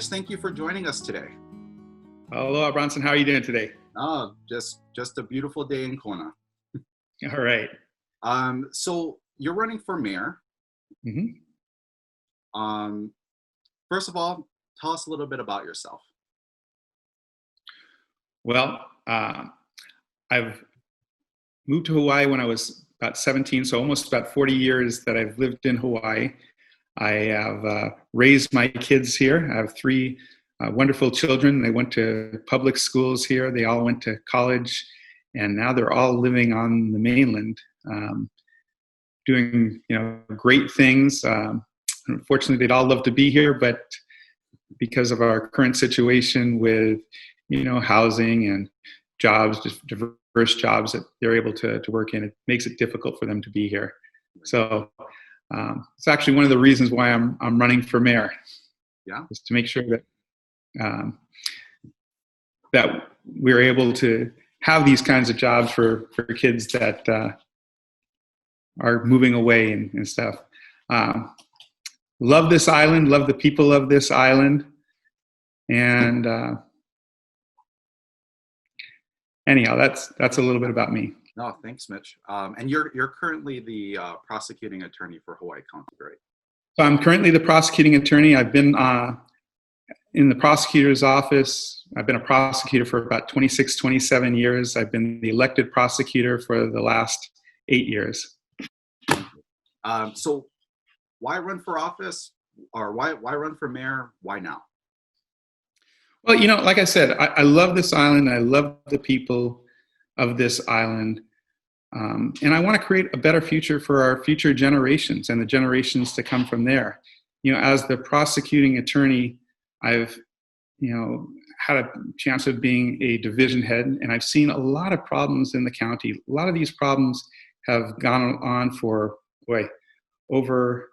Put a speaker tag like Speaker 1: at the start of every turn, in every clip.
Speaker 1: Mitch. Thank you for joining us today.
Speaker 2: Hello, Bronson. How are you doing today?
Speaker 1: Just a beautiful day in Kona.
Speaker 2: All right.
Speaker 1: So you're running for mayor.
Speaker 2: Mm-hmm.
Speaker 1: First of all, tell us a little bit about yourself.
Speaker 2: Well, I've moved to Hawaii when I was about 17, so almost about 40 years that I've lived in Hawaii. I have raised my kids here. I have three wonderful children. They went to public schools here. They all went to college, and now they're all living on the mainland, doing great things. Unfortunately, they'd all love to be here, but because of our current situation with housing and jobs, just diverse jobs that they're able to work in, it makes it difficult for them to be here. So it's actually one of the reasons why I'm running for mayor.
Speaker 1: Yeah,
Speaker 2: is to make sure that that we're able to have these kinds of jobs for kids that are moving away and stuff. Love this island, love the people of this island, and anyhow, that's a little bit about me.
Speaker 1: No, thanks, Mitch. And you're currently the prosecuting attorney for Hawaii County, right?
Speaker 2: So I'm currently the prosecuting attorney. I've been in the prosecutor's office. I've been a prosecutor for about 26, 27 years. I've been the elected prosecutor for the last 8 years.
Speaker 1: So why run for office, or why run for mayor? Why now?
Speaker 2: Well, like I said, I love this island. I love the people of this island. And I want to create a better future for our future generations and the generations to come from there. As the prosecuting attorney, I've, had a chance of being a division head, and I've seen a lot of problems in the county. A lot of these problems have gone on for, over,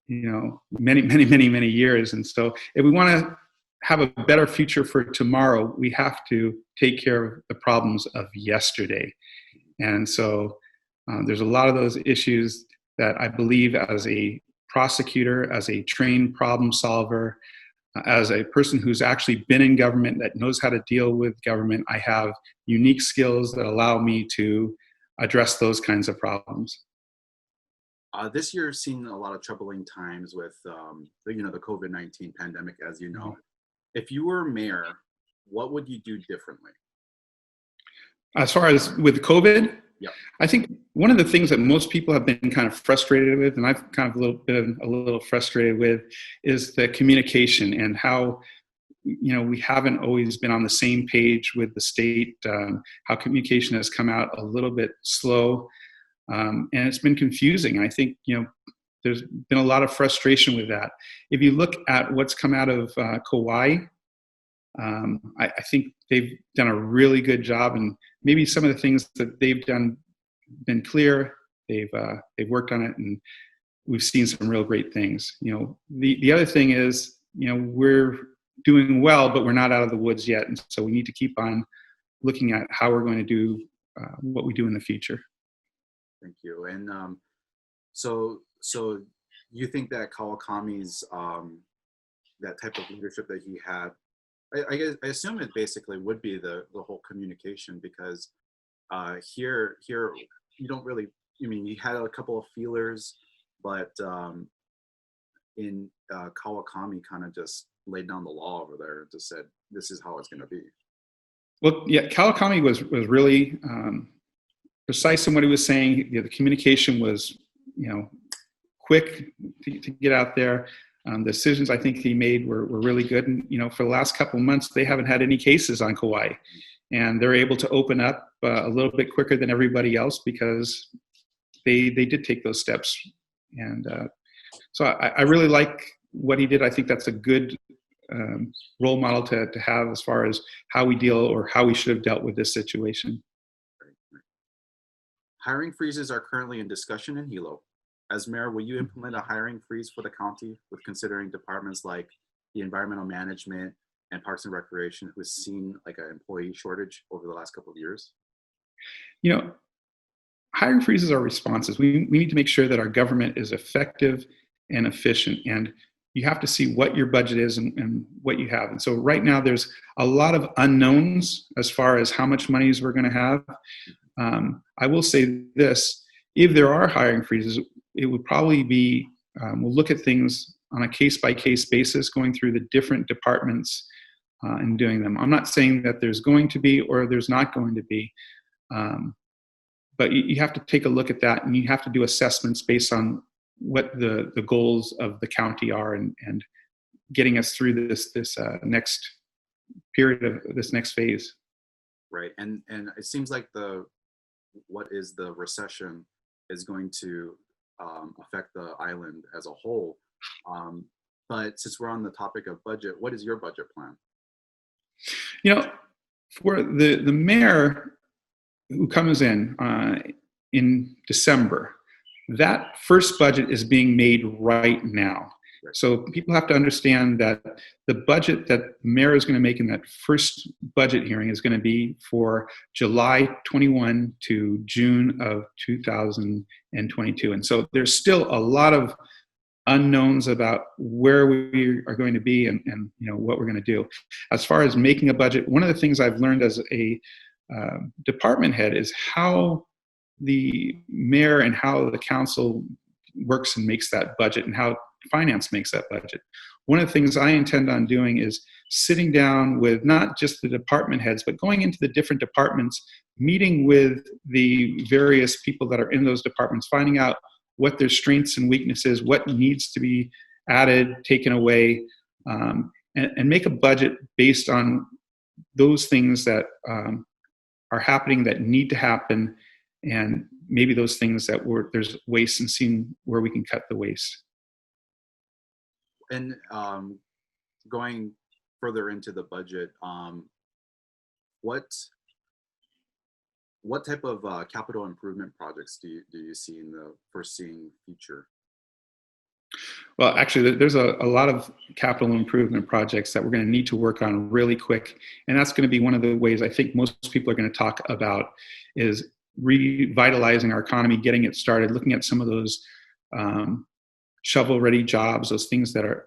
Speaker 2: many years. And so if we want to have a better future for tomorrow, we have to take care of the problems of yesterday. And so there's a lot of those issues that I believe, as a prosecutor, as a trained problem solver, as a person who's actually been in government, that knows how to deal with government, I have unique skills that allow me to address those kinds of problems.
Speaker 1: This year has seen a lot of troubling times with the COVID-19 pandemic, as you know. If you were mayor, what would you do differently?
Speaker 2: As far as with COVID,
Speaker 1: yeah.
Speaker 2: I think one of the things that most people have been kind of frustrated with, and I've kind of a little frustrated with, is the communication and how, we haven't always been on the same page with the state, how communication has come out a little bit slow, and it's been confusing. I think, there's been a lot of frustration with that. If you look at what's come out of Kauai, I think they've done a really good job, and maybe some of the things that they've done been clear. They've worked on it, and we've seen some real great things. The other thing is, we're doing well, but we're not out of the woods yet, and so we need to keep on looking at how we're going to do what we do in the future.
Speaker 1: Thank you. And so you think that Kawakami's that type of leadership that he had, I assume it basically would be the whole communication, because here you don't really, you had a couple of feelers, but in Kawakami kind of just laid down the law over there and just said, this is how it's going to be.
Speaker 2: Well, yeah, Kawakami was really precise in what he was saying. The communication was, quick to get out there. The decisions I think he made were really good. And, for the last couple of months, they haven't had any cases on Kauai. And they're able to open up a little bit quicker than everybody else because they did take those steps. And so I really like what he did. I think that's a good role model to have as far as how we deal, or how we should have dealt with this situation.
Speaker 1: Hiring freezes are currently in discussion in Hilo. As mayor, will you implement a hiring freeze for the county, with considering departments like the environmental management and Parks and Recreation, who has seen like an employee shortage over the last couple of years?
Speaker 2: Hiring freezes are responses. We need to make sure that our government is effective and efficient. And you have to see what your budget is and what you have. And so right now there's a lot of unknowns as far as how much monies we're going to have. I will say this, if there are hiring freezes, it would probably be, we'll look at things on a case-by-case basis, going through the different departments and doing them. I'm not saying that there's going to be or there's not going to be, but you have to take a look at that, and you have to do assessments based on what the goals of the county are, and getting us through this next period of this next phase.
Speaker 1: Right, and it seems like what is the recession is going to affect the island as a whole. But since we're on the topic of budget, what is your budget plan?
Speaker 2: For the mayor who comes in December, that first budget is being made right now.
Speaker 1: Right.
Speaker 2: So people have to understand that the budget that the mayor is going to make in that first budget hearing is going to be for July 21 to June of 2022. And so there's still a lot of unknowns about where we are going to be and what we're going to do. As far as making a budget, one of the things I've learned as a department head is how the mayor and how the council works and makes that budget, and how finance makes that budget. One of the things I intend on doing is sitting down with not just the department heads, but going into the different departments, meeting with the various people that are in those departments, finding out what their strengths and weaknesses, what needs to be added, taken away, and make a budget based on those things that are happening, that need to happen, and maybe those things that there's waste, and seeing where we can cut the waste.
Speaker 1: And going further into the budget, what type of capital improvement projects do you see in the foreseeing future?
Speaker 2: Well, actually, there's a lot of capital improvement projects that we're going to need to work on really quick. And that's going to be one of the ways I think most people are going to talk about, is revitalizing our economy, getting it started, looking at some of those shovel-ready jobs, those things that are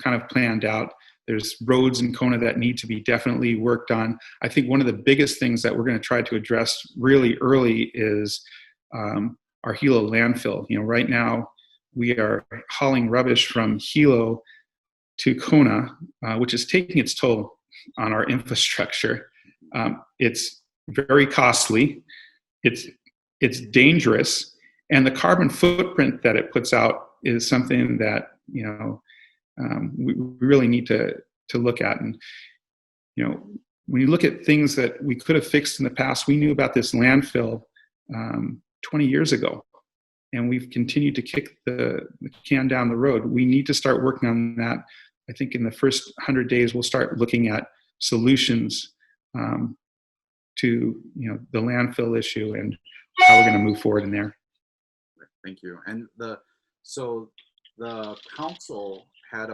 Speaker 2: kind of planned out. There's roads in Kona that need to be definitely worked on. I think one of the biggest things that we're going to try to address really early is our Hilo landfill. Right now we are hauling rubbish from Hilo to Kona, which is taking its toll on our infrastructure. It's very costly. It's dangerous. And the carbon footprint that it puts out is something that we really need to look at. And when you look at things that we could have fixed in the past, we knew about this landfill 20 years ago, and we've continued to kick the can down the road. We need to start working on that. I think in the first 100 days, we'll start looking at solutions to the landfill issue and how we're going to move forward in there.
Speaker 1: Thank you. And the council had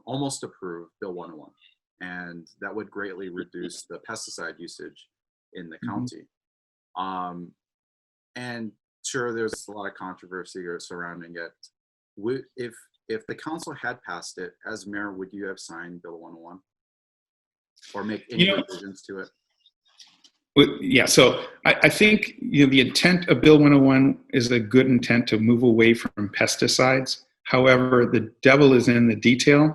Speaker 1: almost approved Bill 101, and that would greatly reduce the pesticide usage in the county. And sure, there's a lot of controversy surrounding it. If the council had passed it, as mayor, would you have signed Bill 101 or make any revisions to it?
Speaker 2: Yeah, so I think the intent of Bill 101 is a good intent to move away from pesticides. However, the devil is in the details,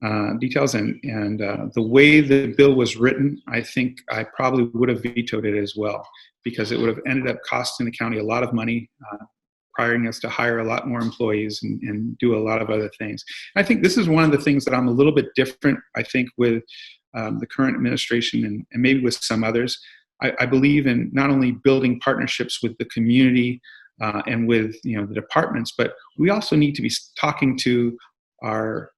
Speaker 2: and the way the bill was written, I think I probably would have vetoed it as well, because it would have ended up costing the county a lot of money, requiring us to hire a lot more employees and do a lot of other things. I think this is one of the things that I'm a little bit different, I think, with the current administration and maybe with some others. I believe in not only building partnerships with the community and with the departments, but we also need to be talking to our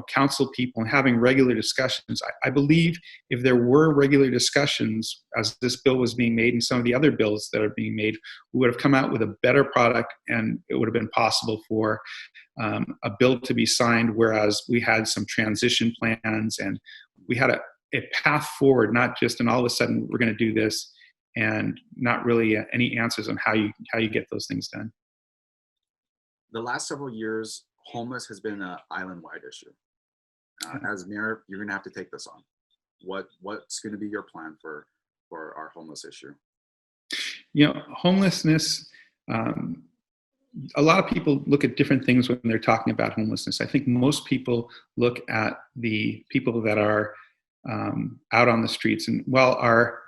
Speaker 2: council people and having regular discussions. I believe if there were regular discussions as this bill was being made and some of the other bills that are being made, we would have come out with a better product, and it would have been possible for a bill to be signed, whereas we had some transition plans and we had a path forward, not just and all of a sudden we're going to do this and not really any answers on how you get those things done.
Speaker 1: the last several years, homeless has been an island-wide issue. As mayor, you're going to have to take this on. What's going to be your plan for our homeless issue?
Speaker 2: Homelessness. A lot of people look at different things when they're talking about homelessness. I think most people look at the people that are out on the streets. And while our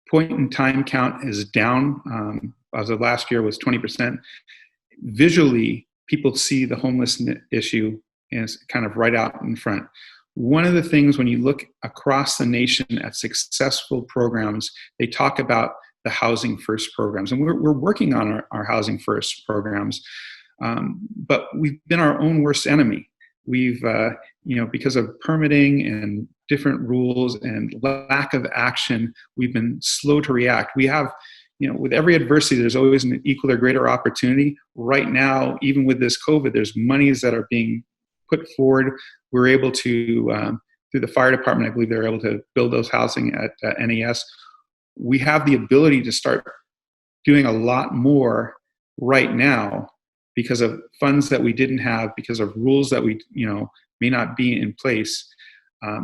Speaker 2: point in time count is down, as of last year was 20%, visually, people see the homelessness issue as kind of right out in front. One of the things when you look across the nation at successful programs, they talk about the Housing First programs. And we're working on our Housing First programs, but we've been our own worst enemy. We've, because of permitting and different rules and lack of action, we've been slow to react. We have, with every adversity, there's always an equal or greater opportunity. Right now, even with this COVID, there's monies that are being put forward. We're able to, through the fire department, I believe they're able to build those housing at NES. We have the ability to start doing a lot more right now because of funds that we didn't have, because of rules that we, may not be in place.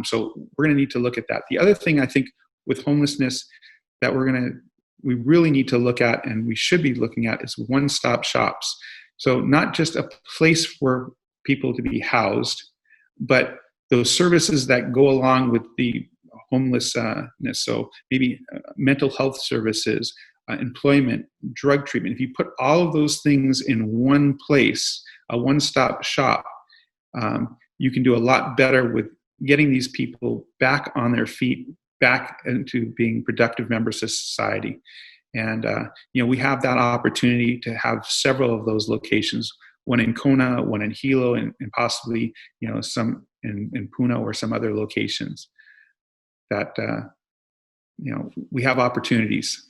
Speaker 2: So we're going to need to look at that. The other thing I think with homelessness that we really need to look at, and we should be looking at, is one-stop shops. So not just a place for people to be housed, but those services that go along with the homelessness. So maybe mental health services, employment, drug treatment. If you put all of those things in one place, a one-stop shop, you can do a lot better with getting these people back on their feet, back into being productive members of society. And, we have that opportunity to have several of those locations, one in Kona, one in Hilo, and possibly, some in Puna or some other locations that, we have opportunities.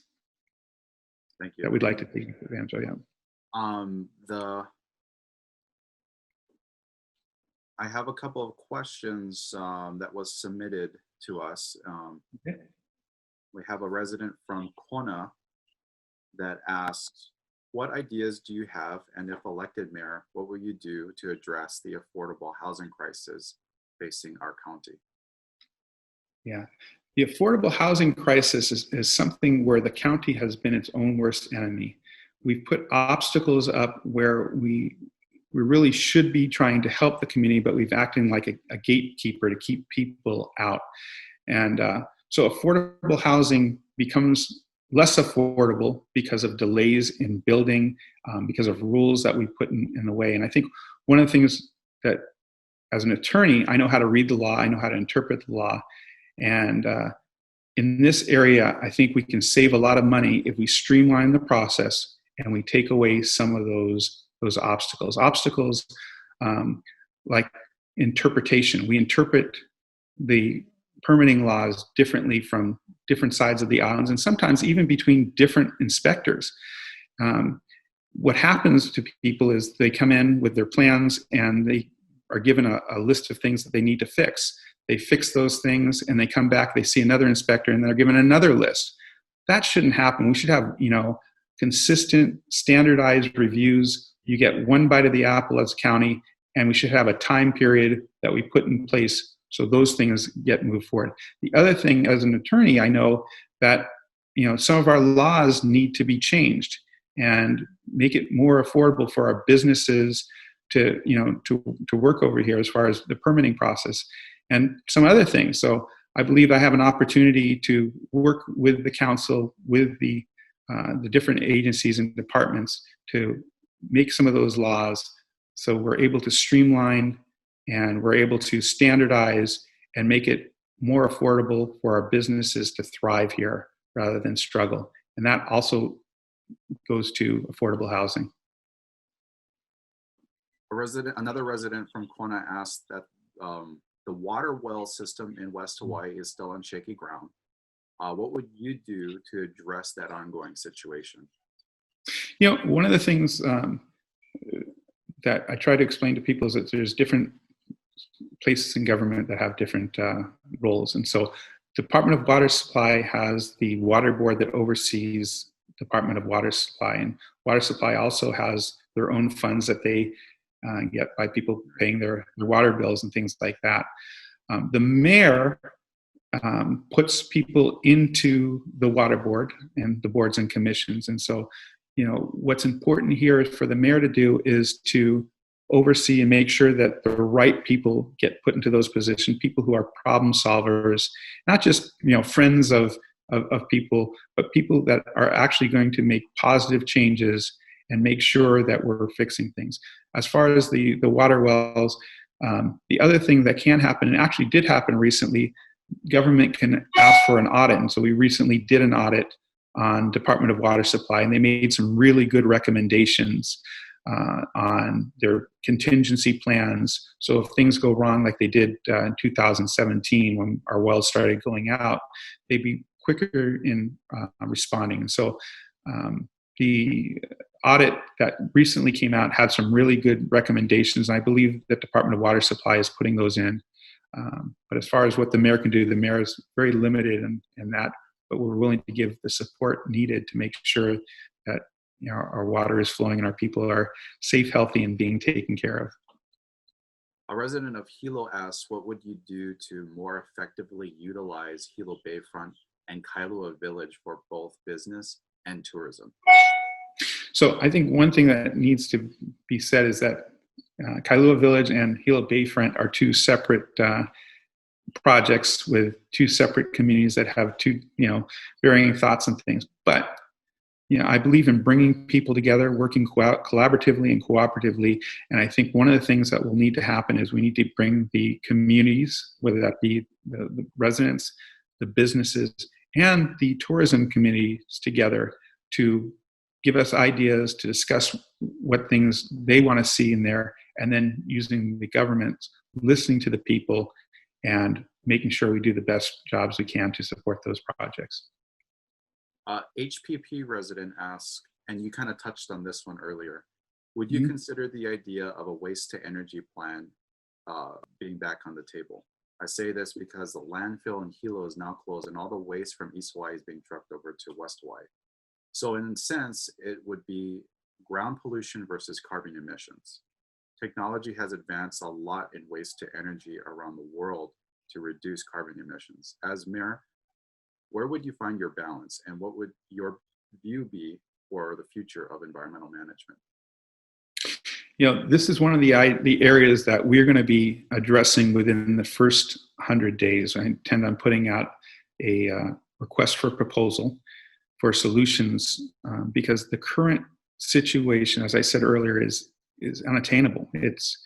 Speaker 1: Thank you.
Speaker 2: That we'd like to take advantage of. Yeah.
Speaker 1: I have a couple of questions that was submitted to us.
Speaker 2: Okay.
Speaker 1: We have a resident from Kona that asks, what ideas do you have, and if elected mayor, what will you do to address the affordable housing crisis facing our county?
Speaker 2: Yeah. The affordable housing crisis is something where the county has been its own worst enemy. We've put obstacles up where we really should be trying to help the community, but we've acted like a gatekeeper to keep people out. And so affordable housing becomes less affordable because of delays in building, because of rules that we put in the way. And I think one of the things that, as an attorney, I know how to read the law, I know how to interpret the law. And in this area, I think we can save a lot of money if we streamline the process and we take away some of those obstacles. Obstacles like interpretation. We interpret the permitting laws differently from different sides of the islands, and sometimes even between different inspectors. What happens to people is they come in with their plans and they are given a list of things that they need to fix. They fix those things and they come back, they see another inspector and they're given another list. That shouldn't happen. We should have, consistent, standardized reviews. You get one bite of the apple as a county, and we should have a time period that we put in place so those things get moved forward. The other thing, as an attorney, I know that, some of our laws need to be changed and make it more affordable for our businesses to work over here as far as the permitting process and some other things. So I believe I have an opportunity to work with the council, with the different agencies and departments to make some of those laws so we're able to streamline and we're able to standardize and make it more affordable for our businesses to thrive here rather than struggle. And that also goes to affordable housing.
Speaker 1: Another resident from Kona asked that the water well system in West Hawaii is still on shaky ground. What would you do to address that ongoing situation?
Speaker 2: One of the things that I try to explain to people is that there's different places in government that have different roles. And so Department of Water Supply has the water board that oversees Department of Water Supply, and Water Supply also has their own funds that they get by people paying their water bills and things like that. The mayor puts people into the water board and the boards and commissions. And so, what's important here for the mayor to do is to oversee and make sure that the right people get put into those positions, people who are problem solvers, not just, friends of people, but people that are actually going to make positive changes and make sure that we're fixing things. As far as the water wells, the other thing that can happen, and actually did happen recently, government can ask for an audit. And so we recently did an audit on Department of Water Supply, and they made some really good recommendations on their contingency plans. So if things go wrong like they did in 2017 when our wells started going out, they'd be quicker in responding. And so the audit that recently came out had some really good recommendations, and I believe that Department of Water Supply is putting those in. But as far as what the mayor can do, the mayor is very limited in that, but we're willing to give the support needed to make sure that our water is flowing and our people are safe, healthy, and being taken care of.
Speaker 1: A resident of Hilo asks, what would you do to more effectively utilize Hilo Bayfront and Kailua Village for both business and tourism?
Speaker 2: So I think one thing that needs to be said is that Kailua Village and Hilo Bayfront are two separate projects with two separate communities that have two, varying thoughts and things. But I believe in bringing people together, working collaboratively and cooperatively. And I think one of the things that will need to happen is we need to bring the communities, whether that be the residents, the businesses, and the tourism communities together to give us ideas, to discuss what things they want to see in there, and then using the government, listening to the people, and making sure we do the best jobs we can to support those projects.
Speaker 1: HPP resident asks, and you kind of touched on this one earlier, would you consider the idea of a waste to energy plan being back on the table? I say this because the landfill in Hilo is now closed and all the waste from East Hawaii is being trucked over to West Hawaii. So in a sense, it would be ground pollution versus carbon emissions. Technology has advanced a lot in waste to energy around the world to reduce carbon emissions. As mayor, where would you find your balance, and what would your view be for the future of environmental management?
Speaker 2: This is one of the areas that we're going to be addressing within the first 100 days. I intend on putting out a request for proposal for solutions because the current situation, as I said earlier, is unattainable. It's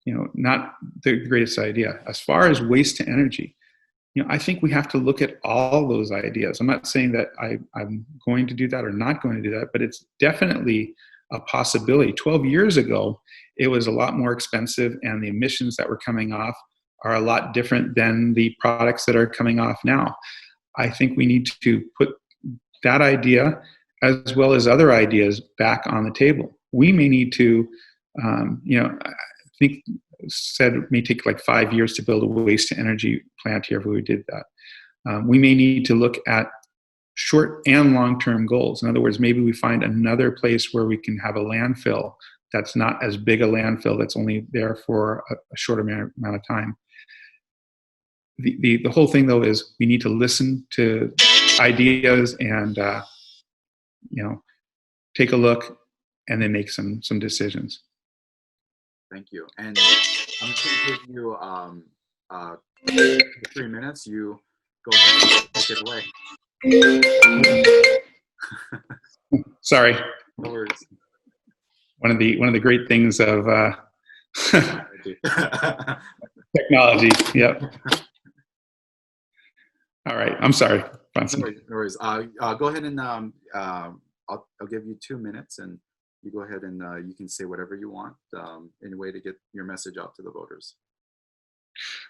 Speaker 2: not the greatest idea. As far as waste to energy, I think we have to look at all those ideas. I'm not saying that I'm going to do that or not going to do that, but it's definitely a possibility. 12 years ago, it was a lot more expensive, and the emissions that were coming off are a lot different than the products that are coming off now. I think we need to put that idea as well as other ideas back on the table. We may need to, I think said it may take like 5 years to build a waste to energy plant here if we did that. We may need to look at short and long-term goals. In other words, maybe we find another place where we can have a landfill that's not as big a landfill, that's only there for a short amount of time. The whole thing, though, is we need to listen to ideas and take a look and then make some decisions.
Speaker 1: Thank you. And I'm just going to give you 3 minutes. You go ahead and take it away.
Speaker 2: Sorry.
Speaker 1: No worries.
Speaker 2: One of the great things of technology. Yep. All right. I'm sorry.
Speaker 1: No worries. Go ahead and I'll give you 2 minutes, and you go ahead and you can say whatever you want in a way to get your message out to the voters.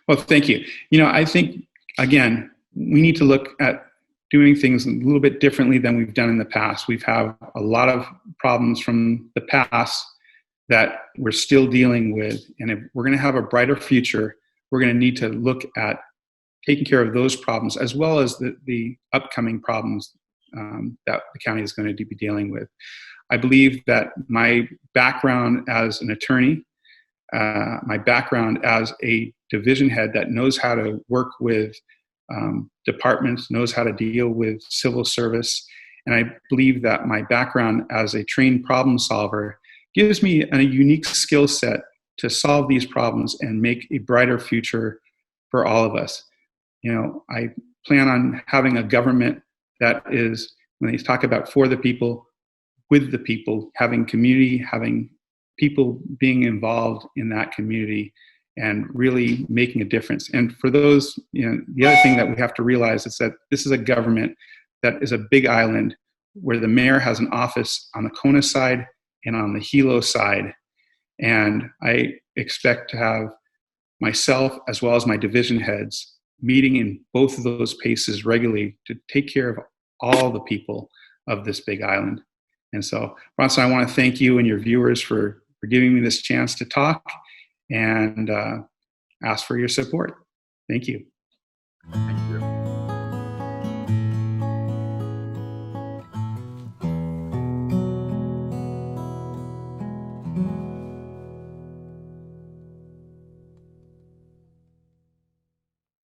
Speaker 2: Well, thank you. I think, again, we need to look at doing things a little bit differently than we've done in the past. We've had a lot of problems from the past that we're still dealing with. And if we're going to have a brighter future, we're going to need to look at taking care of those problems as well as the upcoming problems that the county is going to be dealing with. I believe that my background as an attorney, my background as a division head that knows how to work with departments, knows how to deal with civil service, and I believe that my background as a trained problem solver gives me a unique skill set to solve these problems and make a brighter future for all of us. You know, I plan on having a government that is, when they talk about for the people, with the people, having community, having people being involved in that community and really making a difference. And for those, you know, the other thing that we have to realize is that this is a government that is a big island where the mayor has an office on the Kona side and on the Hilo side. And I expect to have myself as well as my division heads meeting in both of those places regularly to take care of all the people of this big island. And so, Bronson, I want to thank you and your viewers for giving me this chance to talk and ask for your support. Thank you.
Speaker 1: Thank you.